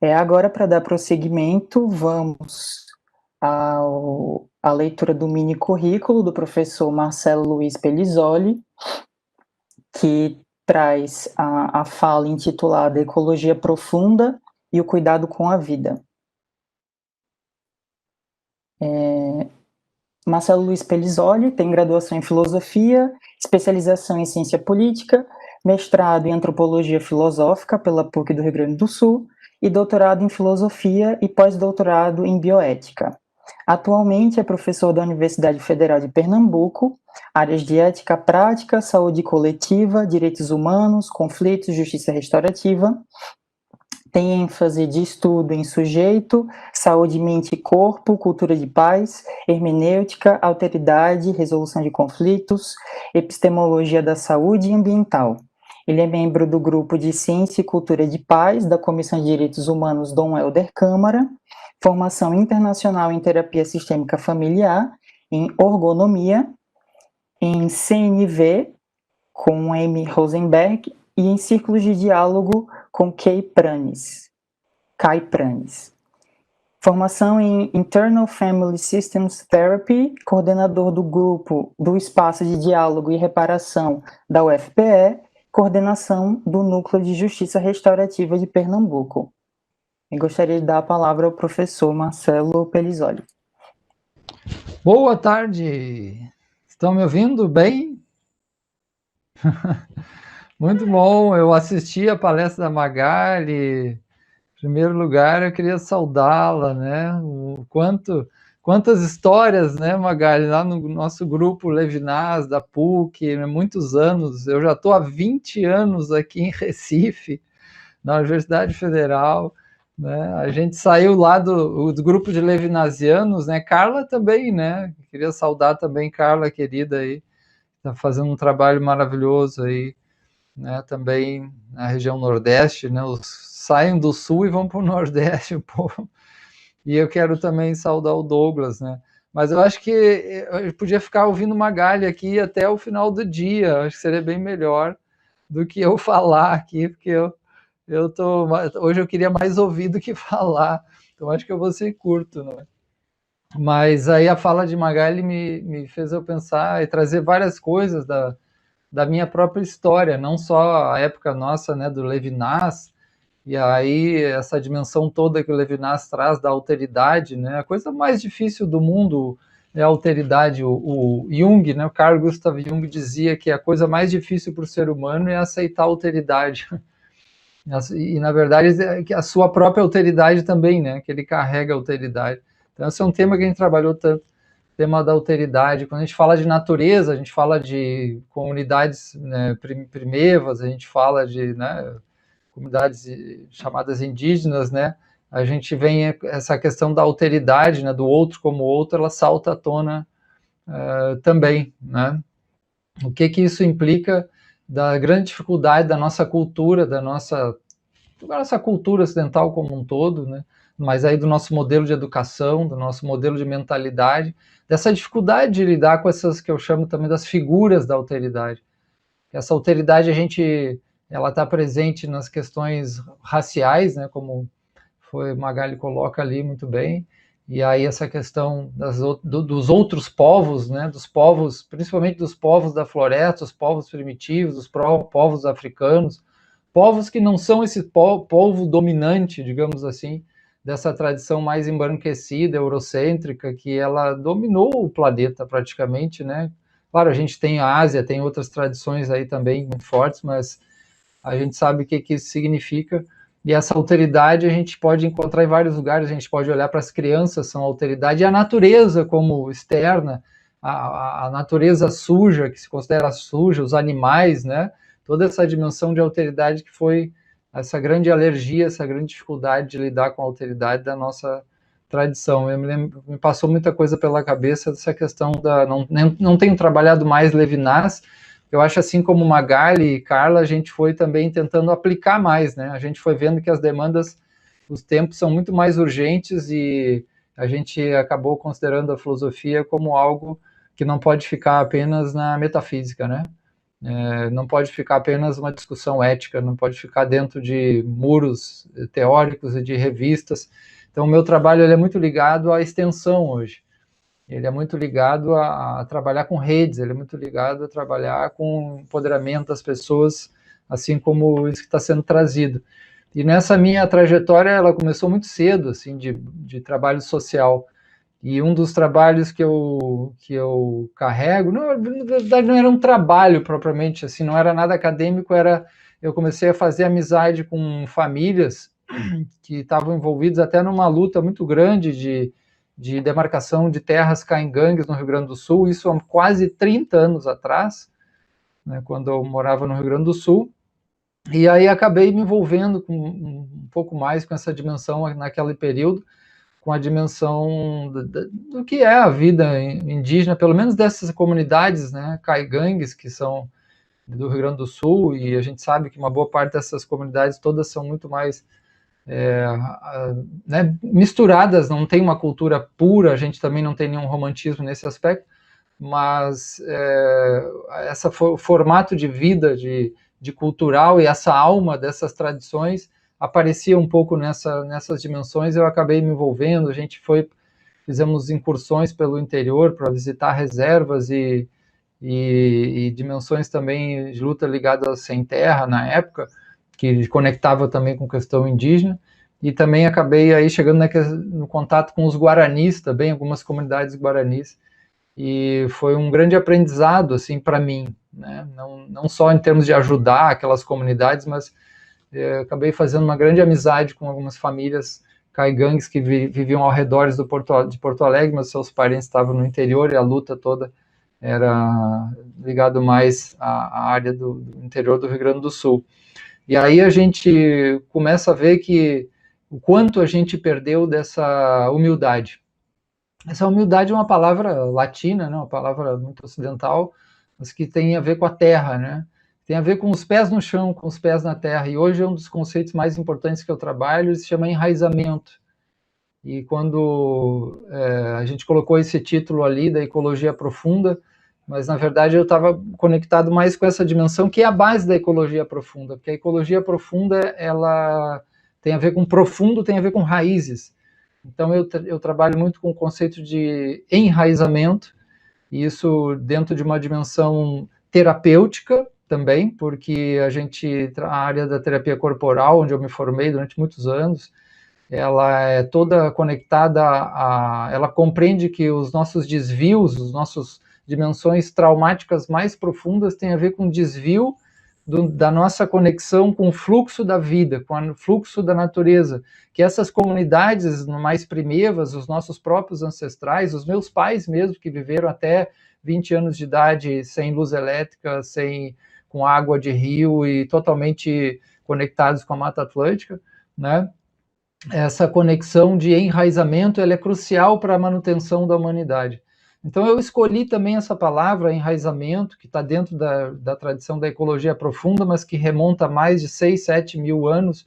Agora, para dar prosseguimento, vamos à leitura do mini currículo do professor Marcelo Luiz Pellizzoli, que traz a fala intitulada Ecologia Profunda e o Cuidado com a Vida. Marcelo Luiz Pellizzoli tem graduação em Filosofia, especialização em Ciência Política, mestrado em Antropologia Filosófica pela PUC do Rio Grande do Sul e doutorado em Filosofia e pós-doutorado em Bioética. Atualmente é professor da Universidade Federal de Pernambuco, áreas de ética prática, saúde coletiva, direitos humanos, conflitos, justiça restaurativa. Tem ênfase de estudo em sujeito, saúde, mente e corpo, cultura de paz, hermenêutica, alteridade, resolução de conflitos, epistemologia da saúde e ambiental. Ele é membro do grupo de Ciência e Cultura de Paz da Comissão de Direitos Humanos Dom Helder Câmara, formação internacional em terapia sistêmica familiar, em ergonomia, em CNV, com M. Rosenberg, e em círculos de diálogo com Kai Pranes. Formação em Internal Family Systems Therapy, coordenador do grupo do Espaço de Diálogo e Reparação da UFPE, coordenação do Núcleo de Justiça Restaurativa de Pernambuco. Eu gostaria de dar a palavra ao professor Marcelo Pellizzoli. Boa tarde! Estão me ouvindo bem? Muito bom, eu assisti a palestra da Magali. Em primeiro lugar, eu queria saudá-la, né? Quantas histórias, né, Magali, lá no nosso grupo Levinas, da PUC, né, muitos anos. Eu já estou há 20 anos aqui em Recife, na Universidade Federal, né? A gente saiu lá do grupo de levinasianos, né? Carla também, né? Queria saudar também Carla, querida aí, está fazendo um trabalho maravilhoso aí, né? Também na região Nordeste, né? Saem do Sul e vão para o Nordeste, o povo. E eu quero também saudar o Douglas, né? Mas eu acho que eu podia ficar ouvindo Magali aqui até o final do dia. Acho que seria bem melhor do que eu falar aqui, porque hoje eu queria mais ouvir do que falar, então acho que eu vou ser curto, né? Mas aí a fala de Magali me fez eu pensar e trazer várias coisas da minha própria história, não só a época nossa, né, do Levinas, e aí essa dimensão toda que o Levinas traz da alteridade, né, a coisa mais difícil do mundo é a alteridade. O Jung, né, o Carl Gustav Jung dizia que a coisa mais difícil para o ser humano é aceitar a alteridade. E, na verdade, a sua própria alteridade também, né? Que ele carrega a alteridade. Então, esse é um tema que a gente trabalhou tanto, o tema da alteridade. Quando a gente fala de natureza, a gente fala de comunidades, né, primevas, a gente fala de, né, comunidades chamadas indígenas, né? A gente vem essa questão da alteridade, né, do outro como outro, ela salta à tona também, né? O que isso implica da grande dificuldade da nossa cultura, da nossa cultura ocidental como um todo, né? Mas aí do nosso modelo de educação, do nosso modelo de mentalidade, dessa dificuldade de lidar com essas que eu chamo também das figuras da alteridade. Essa alteridade ela está presente nas questões raciais, né? Como foi Magali coloca ali muito bem. E aí essa questão dos outros povos, né, dos povos, principalmente dos povos da floresta, os povos primitivos, os povos africanos, povos que não são esse povo dominante, digamos assim, dessa tradição mais embranquecida, eurocêntrica, que ela dominou o planeta praticamente, né? Claro, a gente tem a Ásia, tem outras tradições aí também muito fortes, mas a gente sabe o que isso significa. E essa alteridade a gente pode encontrar em vários lugares. A gente pode olhar para as crianças, são alteridade, e a natureza como externa, a natureza suja, que se considera suja, os animais, né? Toda essa dimensão de alteridade que foi essa grande alergia, essa grande dificuldade de lidar com a alteridade da nossa tradição. Me passou muita coisa pela cabeça dessa questão da... Não tenho trabalhado mais Levinas. Eu acho, assim como Magali e Carla, a gente foi também tentando aplicar mais, né? A gente foi vendo que as demandas, os tempos são muito mais urgentes e a gente acabou considerando a filosofia como algo que não pode ficar apenas na metafísica, né? Não pode ficar apenas uma discussão ética, não pode ficar dentro de muros teóricos e de revistas. Então, o meu trabalho ele é muito ligado à extensão hoje. Ele é muito ligado a trabalhar com redes, ele é muito ligado a trabalhar com empoderamento das pessoas, assim como isso que está sendo trazido. E nessa minha trajetória, ela começou muito cedo, assim, de trabalho social. E um dos trabalhos que eu carrego, não, na verdade não era um trabalho propriamente, assim, não era nada acadêmico, eu comecei a fazer amizade com famílias que estavam envolvidas até numa luta muito grande de demarcação de terras caingangues no Rio Grande do Sul, isso há quase 30 anos atrás, né, quando eu morava no Rio Grande do Sul, e aí acabei me envolvendo com, um pouco mais com essa dimensão naquele período, com a dimensão do que é a vida indígena, pelo menos dessas comunidades, né, caigangues, que são do Rio Grande do Sul, e a gente sabe que uma boa parte dessas comunidades todas são muito mais né, misturadas, não tem uma cultura pura, a gente também não tem nenhum romantismo nesse aspecto, mas esse formato de vida, de cultural e essa alma dessas tradições aparecia um pouco nessas dimensões. Eu acabei me envolvendo, a gente fizemos incursões pelo interior para visitar reservas e dimensões também de luta ligada sem terra na época, que conectava também com questão indígena, e também acabei aí chegando no contato com os guaranis também, algumas comunidades guaranis, e foi um grande aprendizado assim para mim, né? Não só em termos de ajudar aquelas comunidades, mas acabei fazendo uma grande amizade com algumas famílias caigangues que viviam ao redor de Porto Alegre, mas seus parentes estavam no interior e a luta toda era ligado mais à área do interior do Rio Grande do Sul. E aí a gente começa a ver que o quanto a gente perdeu dessa humildade. Essa humildade é uma palavra latina, né, uma palavra muito ocidental, mas que tem a ver com a terra, né? Tem a ver com os pés no chão, com os pés na terra. E hoje é um dos conceitos mais importantes que eu trabalho, se chama enraizamento. E quando a gente colocou esse título ali da ecologia profunda, mas na verdade eu estava conectado mais com essa dimensão que é a base da ecologia profunda, porque a ecologia profunda ela tem a ver com profundo, tem a ver com raízes. Então eu trabalho muito com o conceito de enraizamento, e isso dentro de uma dimensão terapêutica também, porque a área da terapia corporal, onde eu me formei durante muitos anos, ela é toda conectada ela compreende que os nossos desvios, os nossos dimensões traumáticas mais profundas têm a ver com desvio da nossa conexão com o fluxo da vida, com o fluxo da natureza, que essas comunidades mais primevas, os nossos próprios ancestrais, os meus pais mesmo, que viveram até 20 anos de idade sem luz elétrica, com água de rio e totalmente conectados com a Mata Atlântica, né? Essa conexão de enraizamento ela é crucial para a manutenção da humanidade. Então eu escolhi também essa palavra, enraizamento, que está dentro da tradição da ecologia profunda, mas que remonta a mais de 6, 7 mil anos,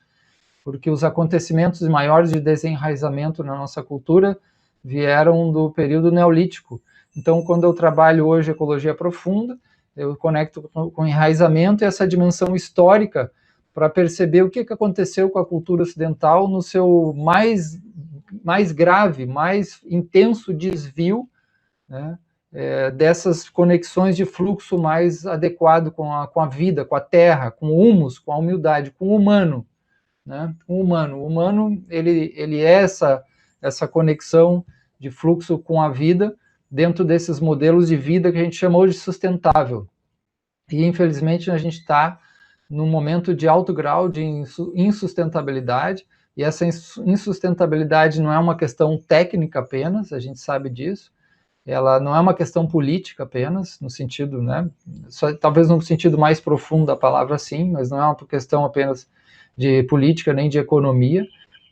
porque os acontecimentos maiores de desenraizamento na nossa cultura vieram do período neolítico. Então, quando eu trabalho hoje ecologia profunda, eu conecto com enraizamento e essa dimensão histórica para perceber o que aconteceu com a cultura ocidental no seu mais grave, mais intenso desvio, né, dessas conexões de fluxo mais adequado com a vida, com a terra, com o humus, com a humildade, com o humano. Né? O humano ele é essa conexão de fluxo com a vida dentro desses modelos de vida que a gente chamou de sustentável. E, infelizmente, a gente está num momento de alto grau de insustentabilidade, e essa insustentabilidade não é uma questão técnica apenas, a gente sabe disso, ela não é uma questão política apenas, no sentido, né, talvez no sentido mais profundo da palavra sim, mas não é uma questão apenas de política nem de economia,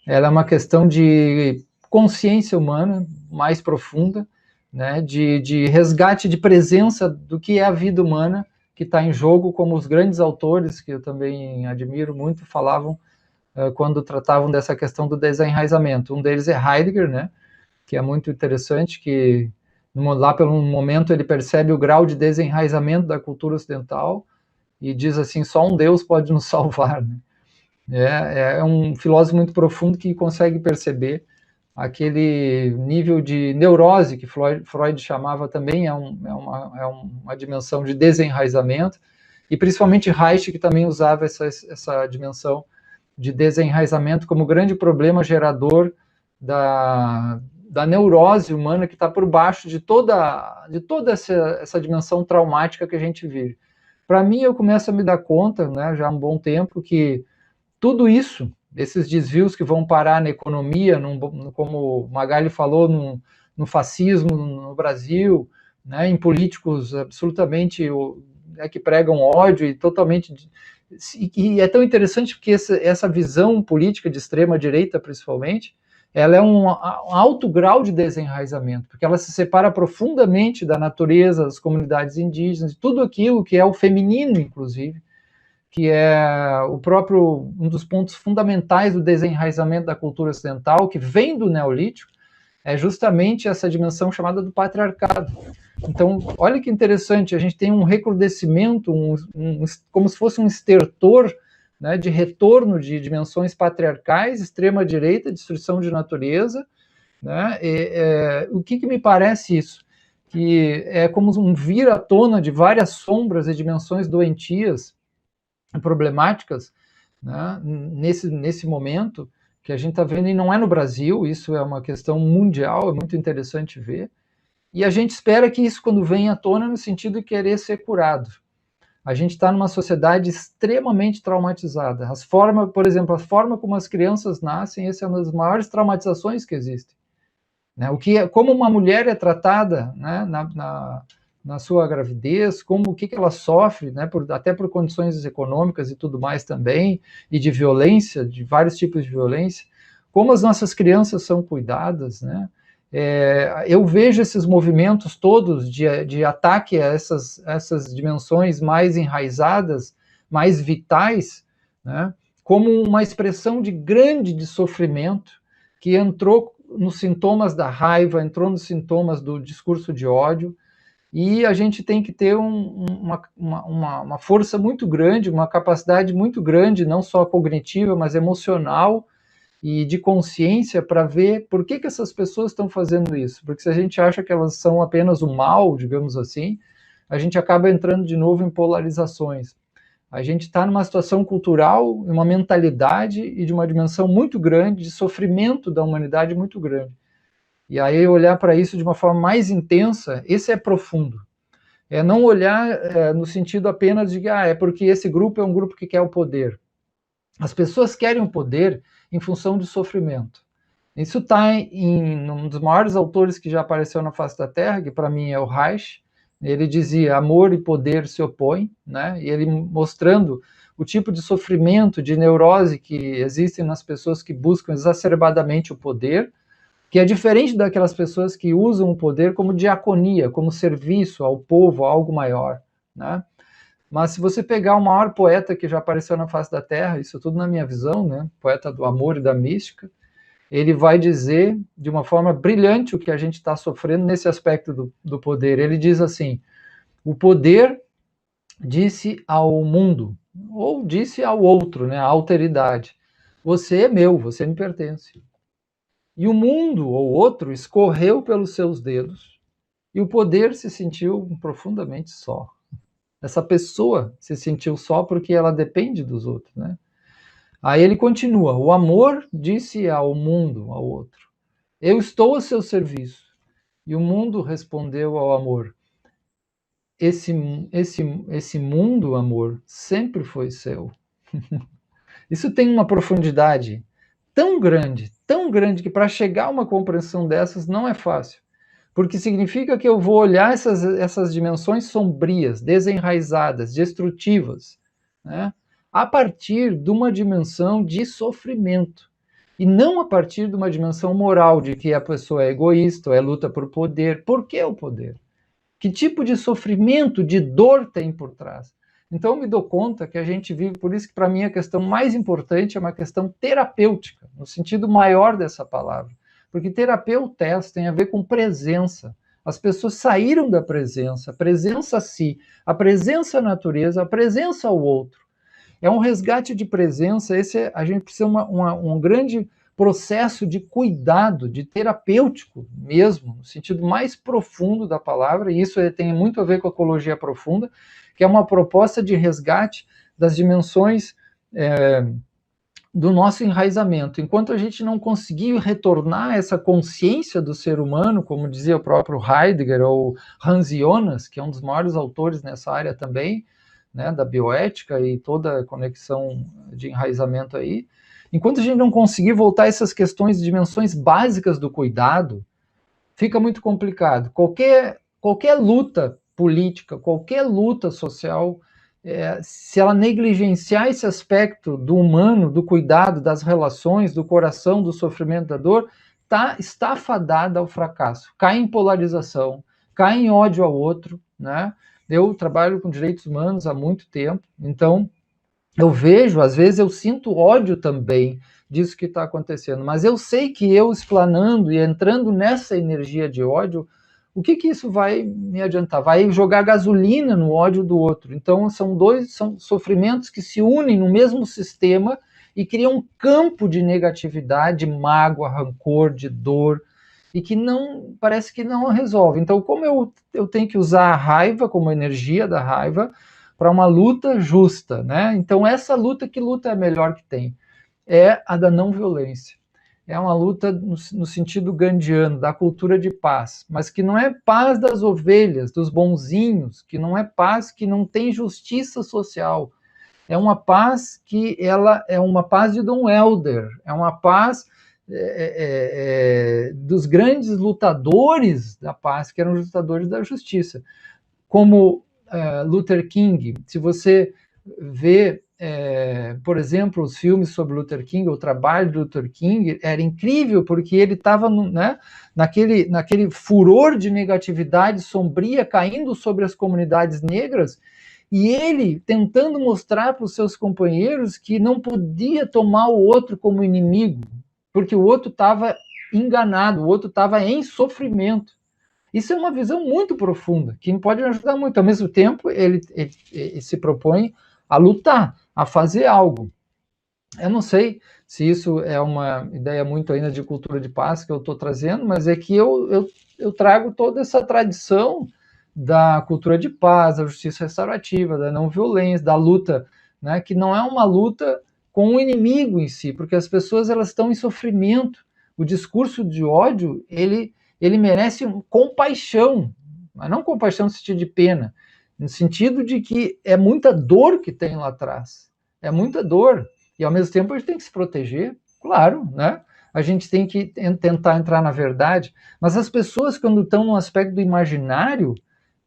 ela é uma questão de consciência humana mais profunda, né, de resgate de presença do que é a vida humana que está em jogo, como os grandes autores, que eu também admiro muito, falavam quando tratavam dessa questão do desenraizamento. Um deles é Heidegger, né, que é muito interessante, que lá pelo momento ele percebe o grau de desenraizamento da cultura ocidental, e diz assim, só um Deus pode nos salvar, né? É um filósofo muito profundo que consegue perceber aquele nível de neurose que Freud chamava também, uma dimensão de desenraizamento, e principalmente Reich, que também usava essa dimensão de desenraizamento como grande problema gerador da neurose humana que está por baixo de toda essa dimensão traumática que a gente vive. Para mim, eu começo a me dar conta, né, já há um bom tempo, que tudo isso, esses desvios que vão parar na economia, como o Magali falou, no fascismo no Brasil, né, em políticos absolutamente que pregam ódio e totalmente... E é tão interessante porque essa visão política de extrema-direita, principalmente, ela é um alto grau de desenraizamento, porque ela se separa profundamente da natureza, das comunidades indígenas, de tudo aquilo que é o feminino, inclusive, que é um dos pontos fundamentais do desenraizamento da cultura ocidental, que vem do Neolítico, é justamente essa dimensão chamada do patriarcado. Então, olha que interessante, a gente tem um recrudescimento, como se fosse um estertor, né, de retorno de dimensões patriarcais, extrema-direita, destruição de natureza, né? O que me parece isso? Que é como um vir à tona de várias sombras e dimensões doentias, problemáticas, né, nesse momento que a gente está vendo, e não é no Brasil, isso é uma questão mundial, é muito interessante ver, e a gente espera que isso, quando vem à tona, no sentido de querer ser curado. A gente está numa sociedade extremamente traumatizada. Por exemplo, a forma como as crianças nascem, essa é uma das maiores traumatizações que existem. Né? Como uma mulher é tratada, né, na sua gravidez, o que ela sofre, né, até por condições econômicas e tudo mais também, e de violência, de vários tipos de violência, como as nossas crianças são cuidadas, né? Eu vejo esses movimentos todos de ataque a essas dimensões mais enraizadas, mais vitais, né, como uma expressão de sofrimento que entrou nos sintomas da raiva, entrou nos sintomas do discurso de ódio, e a gente tem que ter uma força muito grande, uma capacidade muito grande, não só cognitiva, mas emocional e de consciência, para ver por que essas pessoas estão fazendo isso. Porque se a gente acha que elas são apenas o mal, digamos assim, a gente acaba entrando de novo em polarizações. A gente está numa situação cultural, uma mentalidade e de uma dimensão muito grande, de sofrimento da humanidade muito grande. E aí olhar para isso de uma forma mais intensa, esse é profundo. É não olhar no sentido apenas de é porque esse grupo é um grupo que quer o poder. As pessoas querem o poder em função do sofrimento. Isso está em um dos maiores autores que já apareceu na face da Terra, que para mim é o Reich. Ele dizia: amor e poder se opõem, né? E ele mostrando o tipo de sofrimento, de neurose que existem nas pessoas que buscam exacerbadamente o poder, que é diferente daquelas pessoas que usam o poder como diaconia, como serviço ao povo, a algo maior, né? Mas se você pegar o maior poeta que já apareceu na face da Terra, isso tudo na minha visão, né? Poeta do amor e da mística, ele vai dizer de uma forma brilhante o que a gente está sofrendo nesse aspecto do poder. Ele diz assim: o poder disse ao mundo, ou disse ao outro, né? A alteridade: você é meu, você me pertence. E o mundo, ou outro, escorreu pelos seus dedos, e o poder se sentiu profundamente só. Essa pessoa se sentiu só porque ela depende dos outros, né? Aí ele continua: o amor disse ao mundo, ao outro: eu estou a seu serviço. E o mundo respondeu ao amor: esse mundo, amor, sempre foi seu. Isso tem uma profundidade tão grande, que para chegar a uma compreensão dessas não é fácil. Porque significa que eu vou olhar essas dimensões sombrias, desenraizadas, destrutivas, né, a partir de uma dimensão de sofrimento. E não a partir de uma dimensão moral, de que a pessoa é egoísta, ou é luta por poder. Por que o poder? Que tipo de sofrimento, de dor tem por trás? Então eu me dou conta que a gente vive, por isso que para mim a questão mais importante é uma questão terapêutica, no sentido maior dessa palavra. Porque terapeutas tem a ver com presença. As pessoas saíram da presença, a presença a si, a presença à natureza, a presença ao outro. É um resgate de presença, a gente precisa um grande processo de cuidado, de terapêutico mesmo, no sentido mais profundo da palavra, e isso tem muito a ver com a ecologia profunda, que é uma proposta de resgate das dimensões do nosso enraizamento. Enquanto a gente não conseguir retornar essa consciência do ser humano, como dizia o próprio Heidegger ou Hans Jonas, que é um dos maiores autores nessa área também, né, da bioética e toda a conexão de enraizamento aí, enquanto a gente não conseguir voltar a essas questões, dimensões básicas do cuidado, fica muito complicado. Qualquer luta política, qualquer luta social, se ela negligenciar esse aspecto do humano, do cuidado, das relações, do coração, do sofrimento, da dor, está fadada ao fracasso. Cai em polarização, cai em ódio ao outro, né? Eu trabalho com direitos humanos há muito tempo, então eu vejo, às vezes eu sinto ódio também disso que está acontecendo, mas eu sei que eu explanando e entrando nessa energia de ódio, o que isso vai me adiantar? Vai jogar gasolina no ódio do outro. Então são sofrimentos que se unem no mesmo sistema e criam um campo de negatividade, de mágoa, rancor, de dor, e que não parece que não resolve. Então, como eu tenho que usar a raiva como energia da raiva para uma luta justa, né? Então, essa luta, que luta é a melhor que tem? É a da não violência. É uma luta no sentido gandiano, da cultura de paz, mas que não é paz das ovelhas, dos bonzinhos, que não é paz que não tem justiça social. É uma paz que ela é uma paz de Dom Helder, é uma paz dos grandes lutadores da paz, que eram os lutadores da justiça, como Luther King. Se você vê, por exemplo, os filmes sobre Luther King, o trabalho de Luther King era incrível, porque ele estava naquele furor de negatividade sombria caindo sobre as comunidades negras, e ele tentando mostrar para os seus companheiros que não podia tomar o outro como inimigo, porque o outro estava enganado, o outro estava em sofrimento. Isso é uma visão muito profunda, que pode ajudar muito. Ao mesmo tempo, ele se propõe a lutar, a fazer algo. Eu não sei se isso é uma ideia muito ainda de cultura de paz que eu estou trazendo, mas é que eu trago toda essa tradição da cultura de paz, da justiça restaurativa, da não violência, da luta, né, que não é uma luta com o inimigo em si, porque as pessoas elas estão em sofrimento. O discurso de ódio, ele merece compaixão, mas não compaixão no sentido de pena, no sentido de que é muita dor que tem lá atrás, é muita dor, e ao mesmo tempo a gente tem que se proteger, claro, né? A gente tem que tentar entrar na verdade, mas as pessoas quando estão no aspecto do imaginário,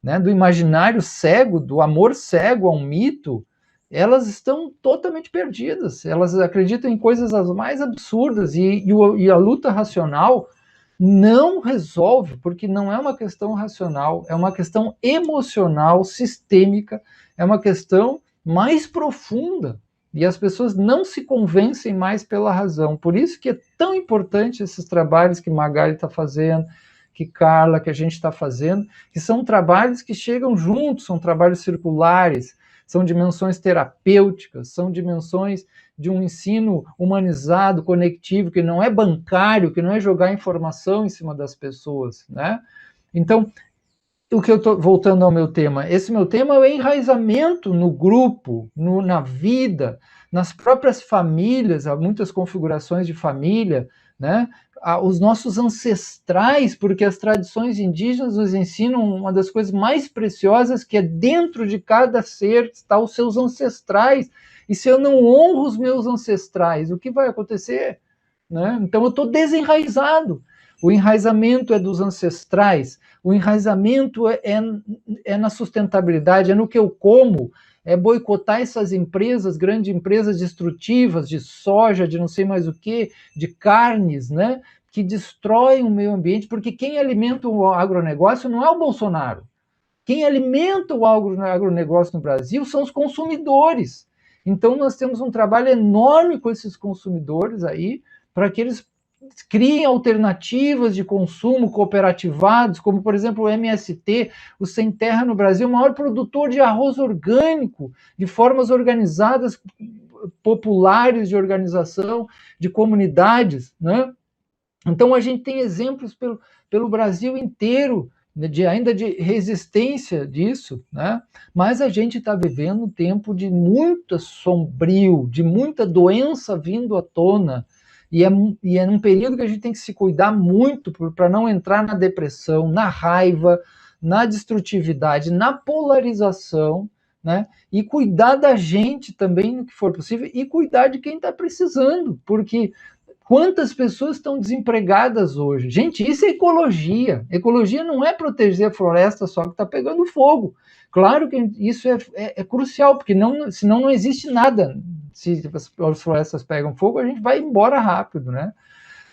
né, do imaginário cego, do amor cego a um mito, elas estão totalmente perdidas, elas acreditam em coisas as mais absurdas, e a luta racional não resolve, porque não é uma questão racional, é uma questão emocional, sistêmica, é uma questão mais profunda. E as pessoas não se convencem mais pela razão. Por isso que é tão importante esses trabalhos que Magali está fazendo, que Carla, que a gente está fazendo, que são trabalhos que chegam juntos, são trabalhos circulares, são dimensões terapêuticas, são dimensões de um ensino humanizado, conectivo, que não é bancário, que não é jogar informação em cima das pessoas, né? Então, o que eu estou voltando ao meu tema, esse meu tema é o enraizamento no grupo, na vida, nas próprias famílias, há muitas configurações de família, né? Os nossos ancestrais, porque as tradições indígenas nos ensinam uma das coisas mais preciosas, que é dentro de cada ser está os seus ancestrais. E se eu não honro os meus ancestrais, o que vai acontecer? Né? Então eu estou desenraizado. O enraizamento é dos ancestrais, o enraizamento é na sustentabilidade, é no que eu como, é boicotar essas empresas, grandes empresas destrutivas de soja, de não sei mais o que, de carnes, né, que destroem o meio ambiente, porque quem alimenta o agronegócio não é o Bolsonaro. Quem alimenta o agronegócio no Brasil são os consumidores. Então nós temos um trabalho enorme com esses consumidores aí, para que eles criem alternativas de consumo cooperativados, como, por exemplo, o MST, o Sem Terra no Brasil, o maior produtor de arroz orgânico, de formas organizadas, populares de organização, de comunidades, né? Então, a gente tem exemplos pelo Brasil inteiro, né, ainda de resistência disso, né? Mas a gente está vivendo um tempo de muito sombrio, de muita doença vindo à tona, e é num período que a gente tem que se cuidar muito para não entrar na depressão, na raiva, na destrutividade, na polarização, né? E cuidar da gente também no que for possível, e cuidar de quem está precisando, porque quantas pessoas estão desempregadas hoje? Gente, isso é ecologia. Ecologia não é proteger a floresta só que está pegando fogo. Claro que isso é crucial, porque senão não existe nada. Se as florestas pegam fogo, a gente vai embora rápido, né?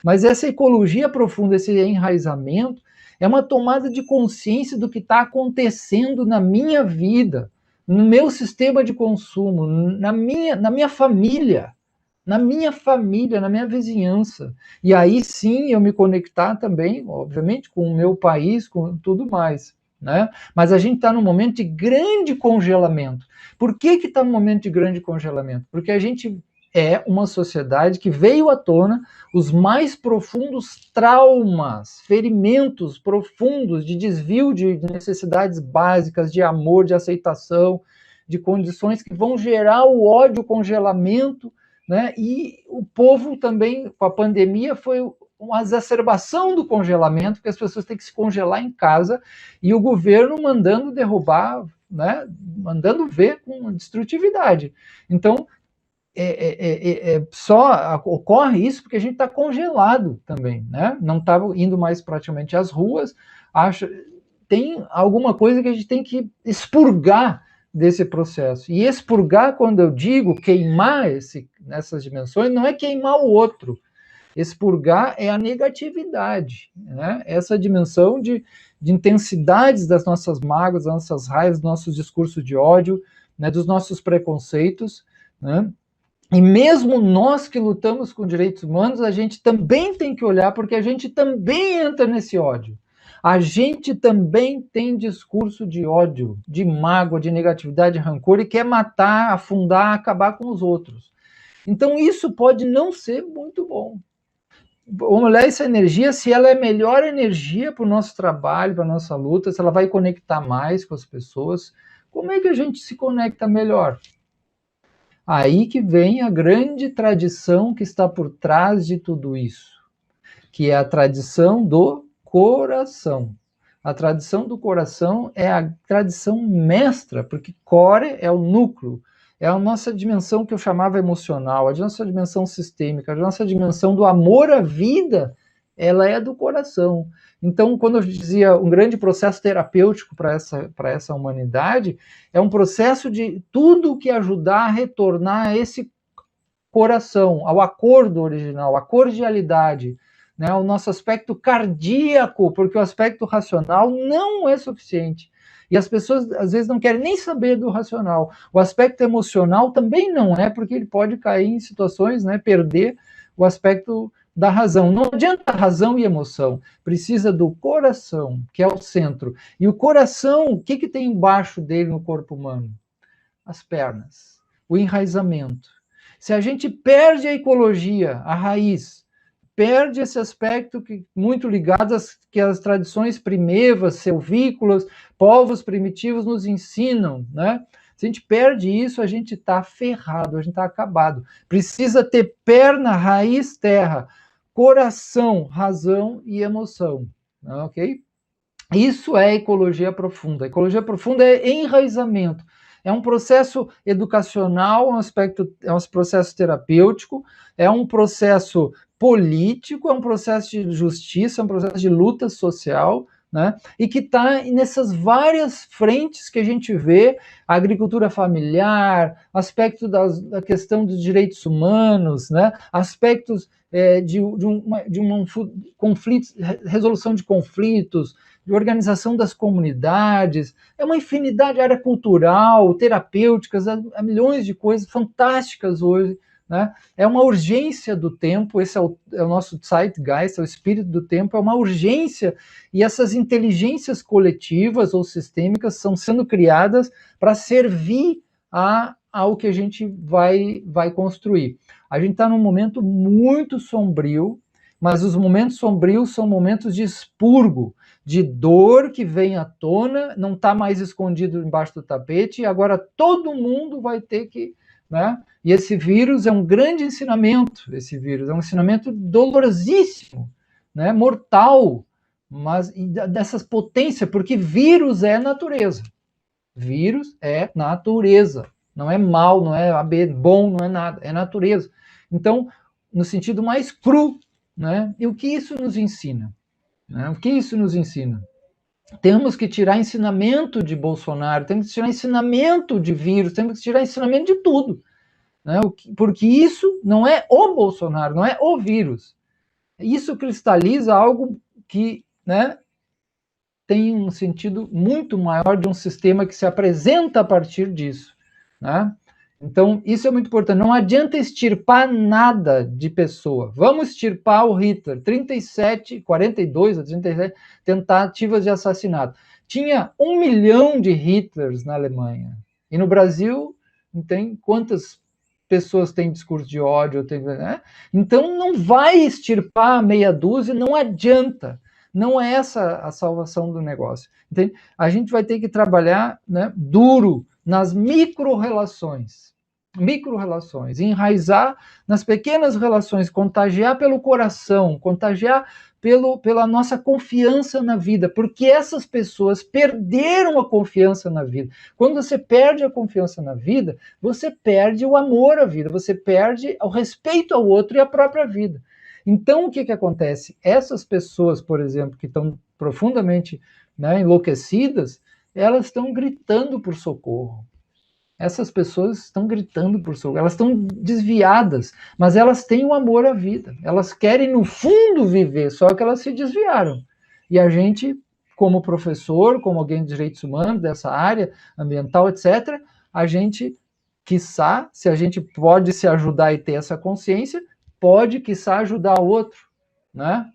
Mas essa ecologia profunda, esse enraizamento, é uma tomada de consciência do que está acontecendo na minha vida, no meu sistema de consumo, na minha família, na minha vizinhança. E aí sim eu me conectar também, obviamente, com o meu país, com tudo mais, né? Mas a gente está num momento de grande congelamento. Por que está num momento de grande congelamento? Porque a gente é uma sociedade que veio à tona os mais profundos traumas, ferimentos profundos de desvio de necessidades básicas, de amor, de aceitação, de condições que vão gerar o ódio, o congelamento, né? E o povo também, com a pandemia, foi uma exacerbação do congelamento, porque as pessoas têm que se congelar em casa, e o governo mandando derrubar, né? Mandando ver com destrutividade. Então, só ocorre isso porque a gente está congelado também, né? Não está indo mais praticamente às ruas. Tem alguma coisa que a gente tem que expurgar desse processo. E expurgar, quando eu digo queimar nessas dimensões, não é queimar o outro. Expurgar é a negatividade, né? Essa dimensão de intensidades das nossas mágoas, das nossas raivas, dos nossos discursos de ódio, né? Dos nossos preconceitos, né? E mesmo nós que lutamos com direitos humanos, a gente também tem que olhar, porque a gente também entra nesse ódio. A gente também tem discurso de ódio, de mágoa, de negatividade, de rancor, e quer matar, afundar, acabar com os outros. Então isso pode não ser muito bom. Vamos olhar essa energia, se ela é melhor energia para o nosso trabalho, para a nossa luta, se ela vai conectar mais com as pessoas, como é que a gente se conecta melhor? Aí que vem a grande tradição que está por trás de tudo isso, que é a tradição do coração. A tradição do coração é a tradição mestra, porque core é o núcleo, é a nossa dimensão que eu chamava emocional, a nossa dimensão sistêmica, a nossa dimensão do amor à vida, ela é do coração. Então, quando eu dizia um grande processo terapêutico para essa humanidade, é um processo de tudo que ajudar a retornar a esse coração, ao acordo original, à cordialidade, né, ao nosso aspecto cardíaco, porque o aspecto racional não é suficiente. E as pessoas, às vezes, não querem nem saber do racional. O aspecto emocional também não é, porque ele pode cair em situações, né, perder o aspecto da razão. Não adianta razão e emoção, precisa do coração, que é o centro. E o coração, o que tem embaixo dele no corpo humano? As pernas, o enraizamento. Se a gente perde a ecologia, a raiz, perde esse aspecto muito ligado às que as tradições primevas, selvícolas, povos primitivos nos ensinam, né? Se a gente perde isso, a gente está ferrado, a gente está acabado. Precisa ter perna, raiz, terra, coração, razão e emoção, ok? Isso é ecologia profunda. Ecologia profunda é enraizamento. É um processo educacional, é um processo terapêutico, é um processo político, é um processo de justiça, é um processo de luta social, né? E que está nessas várias frentes que a gente vê, a agricultura familiar, aspecto da questão dos direitos humanos, né? Aspectos conflitos, resolução de conflitos, de organização das comunidades, é uma infinidade de área cultural, terapêuticas, há milhões de coisas fantásticas hoje, né? É uma urgência do tempo, esse é o nosso Zeitgeist, é o espírito do tempo, é uma urgência, e essas inteligências coletivas ou sistêmicas são sendo criadas para servir ao que a gente vai construir. A gente está num momento muito sombrio, mas os momentos sombrios são momentos de expurgo, de dor que vem à tona, não está mais escondido embaixo do tapete, e agora todo mundo vai ter que, né? E esse vírus é um grande ensinamento, esse vírus é um ensinamento dolorosíssimo, né? Mortal, mas dessas potências, porque vírus é natureza. Vírus é natureza, não é mal, não é bom, não é nada, é natureza. Então, no sentido mais cru, né? E o que isso nos ensina? Né? O que isso nos ensina? Temos que tirar ensinamento de Bolsonaro, temos que tirar ensinamento de vírus, temos que tirar ensinamento de tudo. Né? Porque isso não é o Bolsonaro, não é o vírus. Isso cristaliza algo que, né, tem um sentido muito maior de um sistema que se apresenta a partir disso. Né? Então, isso é muito importante. Não adianta extirpar nada de pessoa. Vamos extirpar o Hitler. 42 a 37 tentativas de assassinato. Tinha 1 milhão de Hitlers na Alemanha. E no Brasil, tem quantas pessoas têm discurso de ódio? Né? Então, não vai extirpar meia dúzia, não adianta. Não é essa a salvação do negócio. Entende? A gente vai ter que trabalhar, né, duro nas micro-relações, enraizar nas pequenas relações, contagiar pelo coração, contagiar pela nossa confiança na vida, porque essas pessoas perderam a confiança na vida. Quando você perde a confiança na vida, você perde o amor à vida, você perde o respeito ao outro e à própria vida. Então, o que acontece? Essas pessoas, por exemplo, que estão profundamente, né, enlouquecidas, elas estão gritando por socorro. Essas pessoas estão gritando por socorro. Elas estão desviadas, mas elas têm o amor à vida. Elas querem, no fundo, viver, só que elas se desviaram. E a gente, como professor, como alguém de direitos humanos, dessa área ambiental, etc., a gente, quiçá, se a gente pode se ajudar e ter essa consciência, pode, quiçá, ajudar o outro, né?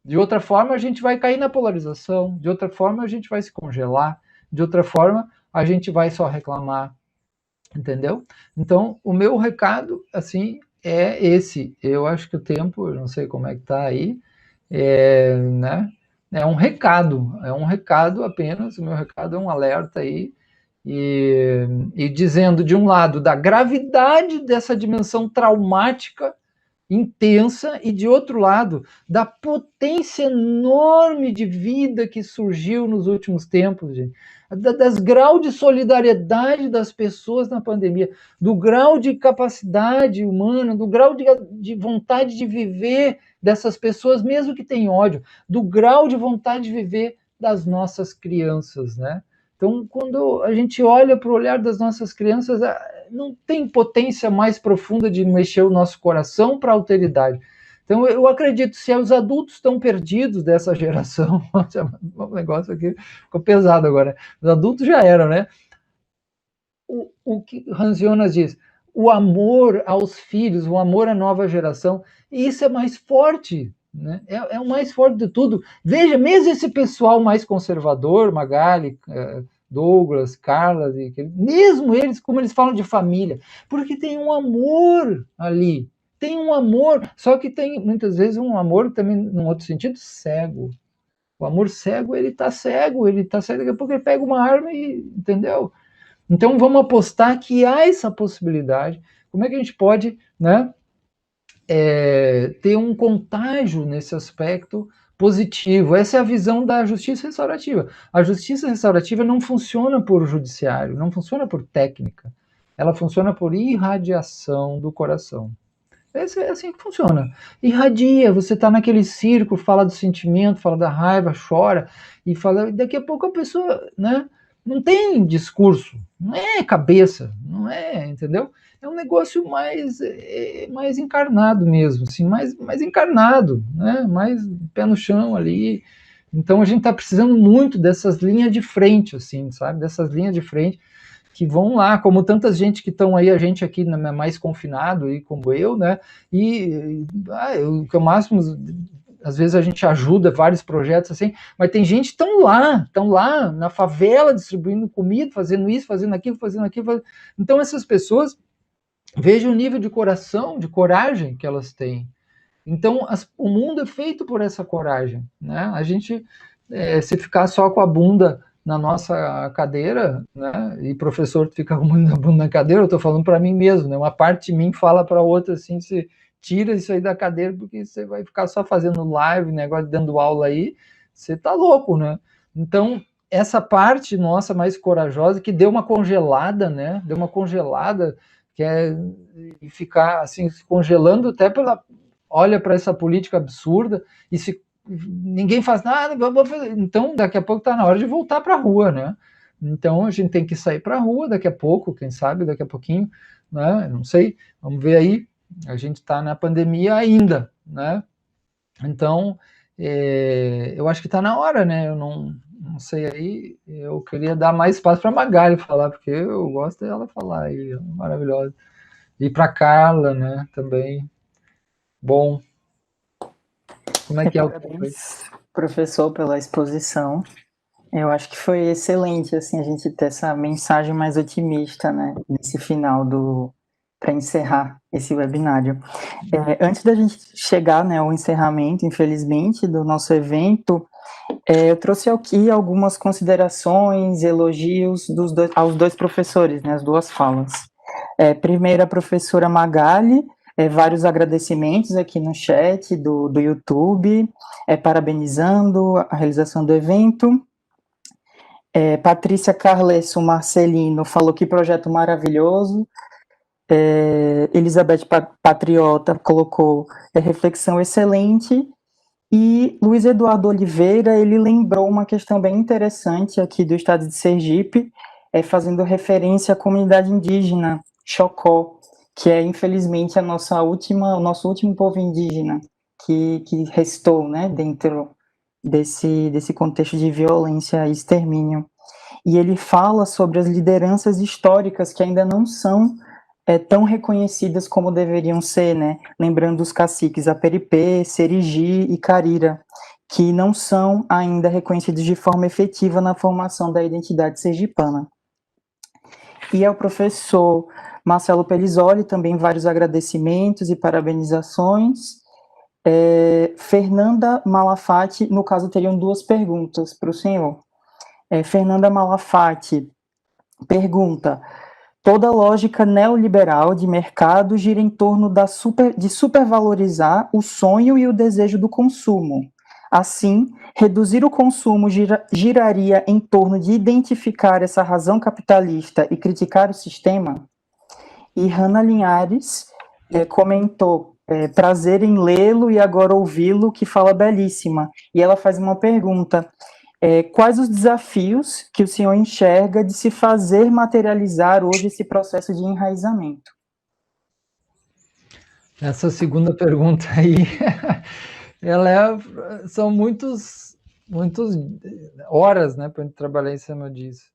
De outra forma, a gente vai cair na polarização, de outra forma, a gente vai se congelar, de outra forma, a gente vai só reclamar, entendeu? Então, o meu recado, assim, é esse. Eu acho que o tempo, eu não sei como é que tá aí, né? É um recado apenas, o meu recado é um alerta aí, e dizendo, de um lado, da gravidade dessa dimensão traumática intensa, e de outro lado, da potência enorme de vida que surgiu nos últimos tempos, gente. Das grau de solidariedade das pessoas na pandemia, do grau de capacidade humana, do grau de vontade de viver dessas pessoas, mesmo que tenham ódio, do grau de vontade de viver das nossas crianças, né? Então, quando a gente olha para o olhar das nossas crianças, não tem potência mais profunda de mexer o nosso coração para a alteridade. Então, eu acredito, se os adultos estão perdidos dessa geração, o negócio aqui ficou pesado agora, os adultos já eram, né? O que Hans Jonas diz, o amor aos filhos, o amor à nova geração, e isso é mais forte, né? É o mais forte de tudo. Veja, mesmo esse pessoal mais conservador, Magali, Douglas, Carla, mesmo eles, como eles falam de família, porque tem um amor ali, tem um amor, só que tem muitas vezes um amor também, num outro sentido, cego. O amor cego, ele tá cego, daqui a pouco ele pega uma arma e, entendeu? Então vamos apostar que há essa possibilidade. Como é que a gente pode, né, ter um contágio nesse aspecto positivo? Essa é a visão da justiça restaurativa. A justiça restaurativa não funciona por judiciário, não funciona por técnica. Ela funciona por irradiação do coração. É assim que funciona. Irradia, você está naquele círculo, fala do sentimento, fala da raiva, chora, e fala, daqui a pouco a pessoa, né, não tem discurso, não é cabeça, não é, entendeu? É um negócio mais encarnado mesmo, assim, mais encarnado, né? Mais pé no chão ali. Então a gente está precisando muito dessas linhas de frente, assim, sabe? Dessas linhas de frente que vão lá, como tantas gente que estão aí, a gente aqui mais confinado, aí, como eu, né? O que eu máximo, às vezes a gente ajuda vários projetos assim, mas tem gente que estão lá na favela distribuindo comida, fazendo isso, fazendo aquilo, fazendo aquilo. Então essas pessoas, vejam o nível de coração, de coragem que elas têm. Então o mundo é feito por essa coragem, né? A gente, se ficar só com a bunda na nossa cadeira, né? E professor fica com a bunda na cadeira, eu estou falando para mim mesmo, né? Uma parte de mim fala para outra assim, se tira isso aí da cadeira, porque você vai ficar só fazendo live, negócio dando aula aí, você tá louco, né? Então, essa parte nossa mais corajosa, que deu uma congelada, né? Deu uma congelada, que é ficar assim, se congelando até olha para essa política absurda e se ninguém faz nada, então daqui a pouco está na hora de voltar para a rua, né? Então a gente tem que sair para a rua daqui a pouco, quem sabe daqui a pouquinho, né? Não sei, vamos ver aí. A gente está na pandemia ainda, né? Então eu acho que está na hora, né? Eu não sei aí, eu queria dar mais espaço para a Magali falar, porque eu gosto dela falar aí, é maravilhosa. E para Carla, né? Também. Bom, como é que é o Parabéns, professor, pela exposição. Eu acho que foi excelente, assim, a gente ter essa mensagem mais otimista, né, nesse final para encerrar esse webinário. Antes da gente chegar, né, ao encerramento, infelizmente, do nosso evento, eu trouxe aqui algumas considerações, elogios aos dois professores, né, as duas falas. Primeiro, a professora Magali, vários agradecimentos aqui no chat do YouTube, parabenizando a realização do evento. Patrícia Carlesso Marcelino falou que projeto maravilhoso. Elizabeth Patriota colocou reflexão excelente. E Luiz Eduardo Oliveira, ele lembrou uma questão bem interessante aqui do estado de Sergipe, fazendo referência à comunidade indígena, Xocó, que é, infelizmente, o nosso último povo indígena que restou, né, dentro desse contexto de violência e extermínio. E ele fala sobre as lideranças históricas que ainda não são tão reconhecidas como deveriam ser, né? Lembrando os caciques Aperipê, Serigi e Carira, que não são ainda reconhecidos de forma efetiva na formação da identidade sergipana. E ao professor Marcelo Pelizoli, também vários agradecimentos e parabenizações. Fernanda Malafati, no caso, teriam duas perguntas para o senhor. Fernanda Malafati pergunta: toda lógica neoliberal de mercado gira em torno de supervalorizar o sonho e o desejo do consumo. Assim, reduzir o consumo giraria em torno de identificar essa razão capitalista e criticar o sistema? E Hannah Linhares comentou: prazer em lê-lo e agora ouvi-lo, que fala belíssima. E ela faz uma pergunta: quais os desafios que o senhor enxerga de se fazer materializar hoje esse processo de enraizamento? Essa segunda pergunta aí, são muitas horas, né, para a gente trabalhar em cima disso.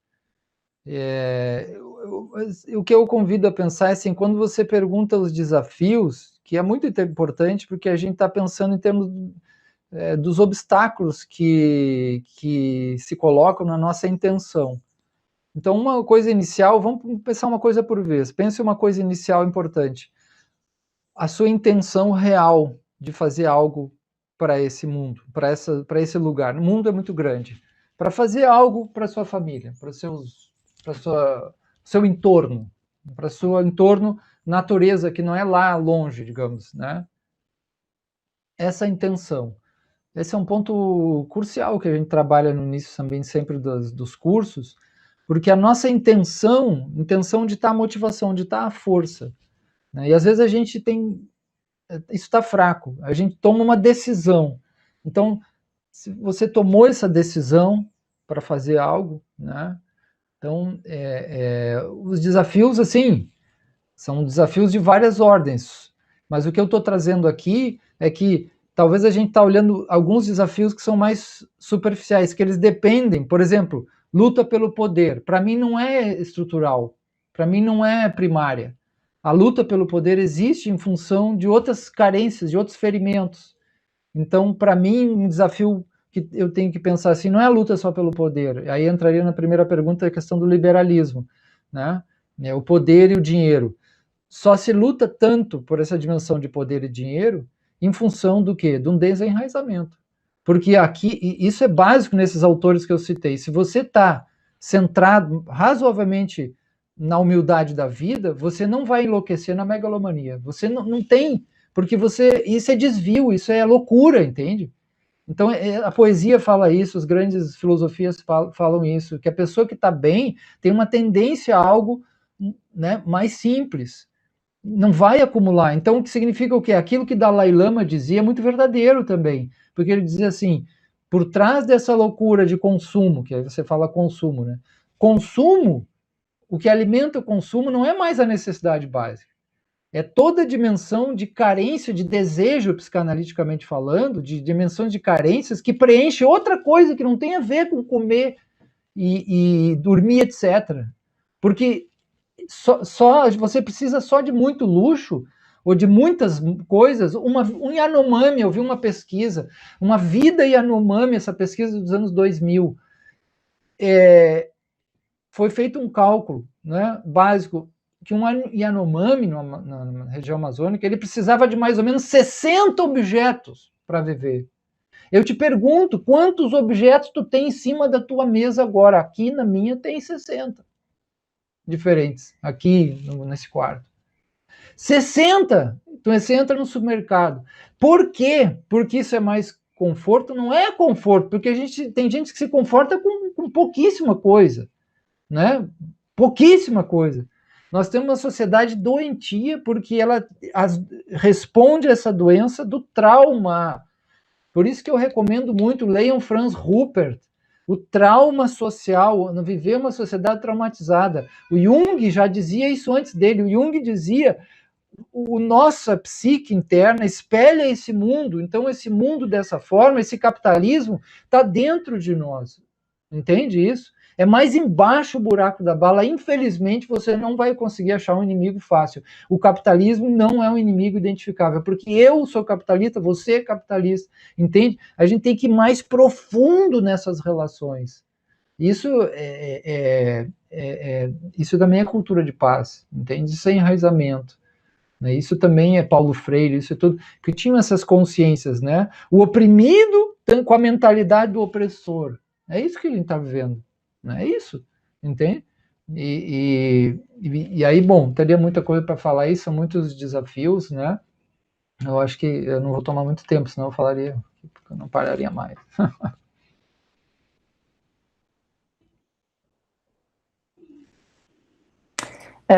O que eu convido a pensar é assim, quando você pergunta os desafios, que é muito importante, porque a gente está pensando em termos dos obstáculos que se colocam na nossa intenção. Então, uma coisa inicial, vamos pensar uma coisa por vez. Pense uma coisa inicial importante. A sua intenção real de fazer algo para esse mundo, para esse lugar. O mundo é muito grande. Para fazer algo para sua família, para seu entorno, para seu entorno, natureza, que não é lá longe, digamos, né? Essa intenção. Esse é um ponto crucial que a gente trabalha no início também sempre dos cursos, porque a nossa intenção de estar a motivação, de estar a força, né? E às vezes a gente isso está fraco, a gente toma uma decisão. Então, se você tomou essa decisão para fazer algo, né? Então, os desafios, assim, são desafios de várias ordens, mas o que eu estou trazendo aqui é que talvez a gente está olhando alguns desafios que são mais superficiais, que eles dependem, por exemplo, luta pelo poder. Para mim não é estrutural, para mim não é primária. A luta pelo poder existe em função de outras carências, de outros ferimentos. Então, para mim, um desafio que eu tenho que pensar assim, não é a luta só pelo poder. Aí entraria na primeira pergunta a questão do liberalismo, né? O poder e o dinheiro. Só se luta tanto por essa dimensão de poder e dinheiro em função do quê? De um desenraizamento. Porque aqui, isso é básico nesses autores que eu citei. Se você está centrado razoavelmente na humildade da vida, você não vai enlouquecer na megalomania. Você não tem, porque isso é desvio, isso é loucura, entende? Então, a poesia fala isso, as grandes filosofias falam isso, que a pessoa que está bem tem uma tendência a algo, né, mais simples, não vai acumular. Então, o que significa o quê? Aquilo que Dalai Lama dizia é muito verdadeiro também, porque ele dizia assim, por trás dessa loucura de consumo, que aí você fala consumo, né? Consumo, o que alimenta o consumo não é mais a necessidade básica, é toda a dimensão de carência, de desejo, psicanaliticamente falando, de dimensões de carências que preenche outra coisa que não tem a ver com comer e dormir, etc. Porque você precisa só de muito luxo ou de muitas coisas. Um Yanomami, eu vi uma pesquisa, uma vida Yanomami, essa pesquisa dos anos 2000, foi feito um cálculo, né, básico, que um Yanomami na região amazônica, ele precisava de mais ou menos 60 objetos para viver. Eu te pergunto, quantos objetos tu tem em cima da tua mesa agora? Aqui na minha tem 60 diferentes, aqui nesse quarto. 60! Então você entra no supermercado. Por quê? Porque isso é mais conforto? Não é conforto, porque tem gente que se conforta com pouquíssima coisa, né? Pouquíssima coisa. Nós temos uma sociedade doentia porque ela responde a essa doença do trauma. Por isso que eu recomendo muito, leiam Franz Rupert, o trauma social, viver uma sociedade traumatizada. O Jung já dizia isso antes dele. O Jung dizia nossa psique interna espelha esse mundo, então esse mundo dessa forma, esse capitalismo está dentro de nós, entende isso? É mais embaixo o buraco da bala, infelizmente você não vai conseguir achar um inimigo fácil. O capitalismo não é um inimigo identificável, porque eu sou capitalista, você é capitalista, entende? A gente tem que ir mais profundo nessas relações. Isso isso também é cultura de paz, entende? Isso é enraizamento. Isso também é Paulo Freire, isso é tudo, que tinham essas consciências, né? O oprimido com a mentalidade do opressor. É isso que a gente está vivendo, não é isso? Entende? E aí, bom, teria muita coisa para falar aí, são muitos desafios, né? Eu acho que eu não vou tomar muito tempo, senão eu falaria, eu não pararia mais.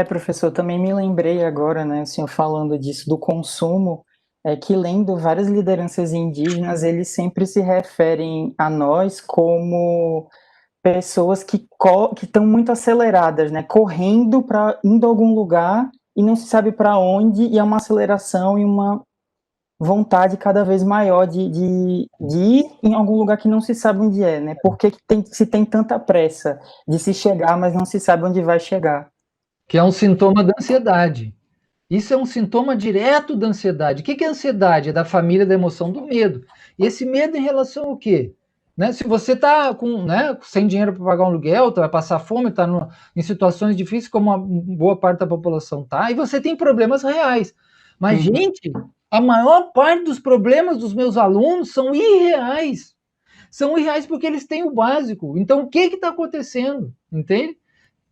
Professor, também me lembrei agora, né, o senhor falando disso, do consumo, que lendo várias lideranças indígenas, eles sempre se referem a nós como pessoas que estão muito aceleradas, né, correndo para indo a algum lugar e não se sabe para onde, e é uma aceleração e uma vontade cada vez maior de ir em algum lugar que não se sabe onde é, né? Por que se tem tanta pressa de se chegar, mas não se sabe onde vai chegar? Que é um sintoma da ansiedade. Isso é um sintoma direto da ansiedade. O que é ansiedade? É da família da emoção do medo. E esse medo em relação ao quê? Né? Se você está sem dinheiro para pagar um aluguel, vai passar fome, está em situações difíceis, como uma boa parte da população está, e você tem problemas reais. Mas, gente, a maior parte dos problemas dos meus alunos são irreais. São irreais porque eles têm o básico. Então, o que está acontecendo? Entende?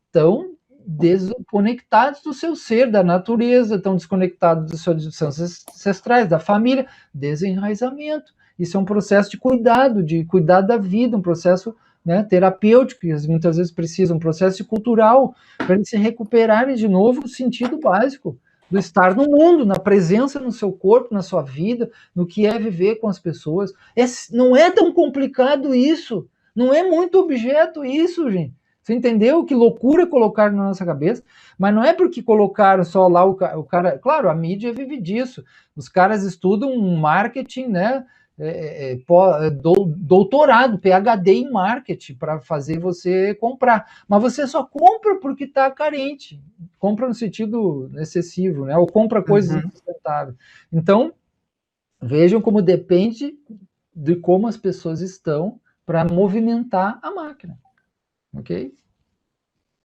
Então, desconectados do seu ser, da natureza, estão desconectados dos seus ancestrais, da família, desenraizamento. Isso é um processo de cuidar da vida, um processo, né, terapêutico, que muitas vezes precisam, um processo cultural, para eles se recuperarem de novo o sentido básico do estar no mundo, na presença no seu corpo, na sua vida, no que é viver com as pessoas. Não é tão complicado isso, não é muito objeto isso, gente. Você entendeu? Que loucura colocaram na nossa cabeça, mas não é porque colocaram só lá o cara. Claro, a mídia vive disso. Os caras estudam marketing, né? doutorado, PhD em marketing para fazer você comprar. Mas você só compra porque está carente. Compra no sentido excessivo, né? Ou compra coisas insustentáveis. Então, vejam como depende de como as pessoas estão para movimentar a máquina. Ok?